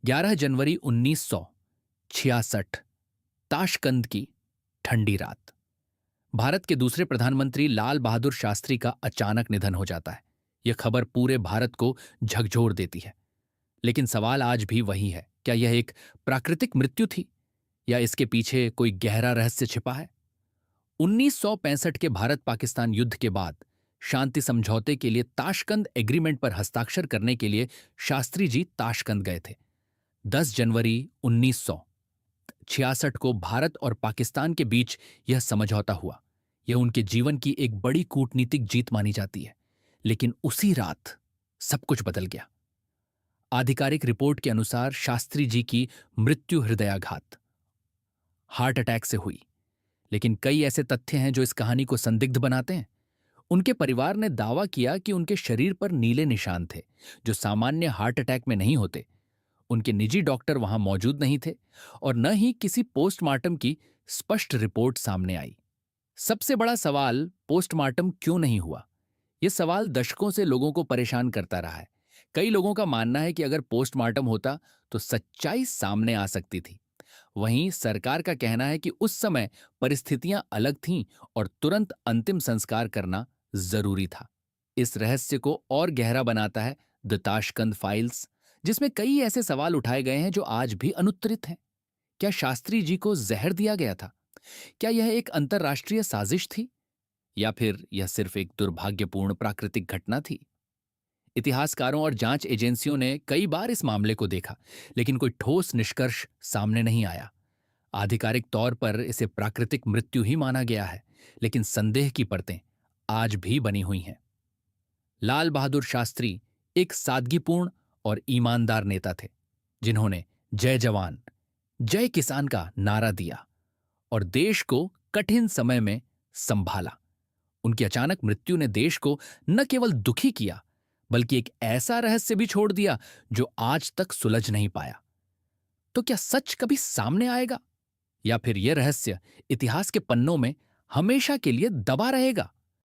11 जनवरी 1966, Tashkent की ठंडी रात। भारत के दूसरे प्रधानमंत्री लाल बहादुर शास्त्री का अचानक निधन हो जाता है। यह खबर पूरे भारत को झकझोर देती है। लेकिन सवाल आज भी वही है, क्या यह एक प्राकृतिक मृत्यु थी या इसके पीछे कोई गहरा रहस्य छिपा है? 1965 के भारत पाकिस्तान युद्ध के बाद शांति समझौते के लिए ताशकंद एग्रीमेंट पर हस्ताक्षर करने के लिए शास्त्री जी ताशकंद गए थे। 10 जनवरी 1966 को भारत और पाकिस्तान के बीच यह समझौता हुआ। यह उनके जीवन की एक बड़ी कूटनीतिक जीत मानी जाती है। लेकिन उसी रात सब कुछ बदल गया। आधिकारिक रिपोर्ट के अनुसार शास्त्री जी की मृत्यु हृदयाघात, हार्ट अटैक से हुई। लेकिन कई ऐसे तथ्य हैं जो इस कहानी को संदिग्ध बनाते हैं। उनके परिवार ने दावा किया कि उनके शरीर पर नीले निशान थे, जो सामान्य हार्ट अटैक में नहीं होते। उनके निजी डॉक्टर वहां मौजूद नहीं थे और न ही किसी पोस्टमार्टम की स्पष्ट रिपोर्ट सामने आई। सबसे बड़ा सवाल, पोस्टमार्टम क्यों नहीं हुआ? यह सवाल दशकों से लोगों को परेशान करता रहा है। कई लोगों का मानना है कि अगर पोस्टमार्टम होता तो सच्चाई सामने आ सकती थी। वहीं सरकार का कहना है कि उस समय परिस्थितियां अलग थीं और तुरंत अंतिम संस्कार करना जरूरी था। इस रहस्य को और गहरा बनाता है द ताशकंद फाइल्स, जिसमें कई ऐसे सवाल उठाए गए हैं जो आज भी अनुत्तरित हैं। क्या शास्त्री जी को जहर दिया गया था? क्या यह एक अंतर्राष्ट्रीय साजिश थी या फिर यह सिर्फ एक दुर्भाग्यपूर्ण प्राकृतिक घटना थी? इतिहासकारों और जांच एजेंसियों ने कई बार इस मामले को देखा, लेकिन कोई ठोस निष्कर्ष सामने नहीं आया। आधिकारिक तौर पर इसे प्राकृतिक मृत्यु ही माना गया है, लेकिन संदेह की परतें आज भी बनी हुई हैं। लाल बहादुर शास्त्री एक सादगीपूर्ण और ईमानदार नेता थे, जिन्होंने जय जवान जय किसान का नारा दिया और देश को कठिन समय में संभाला। उनकी अचानक मृत्यु ने देश को न केवल दुखी किया, बल्कि एक ऐसा रहस्य भी छोड़ दिया जो आज तक सुलझ नहीं पाया। तो क्या सच कभी सामने आएगा या फिर यह रहस्य इतिहास के पन्नों में हमेशा के लिए दबा रहेगा?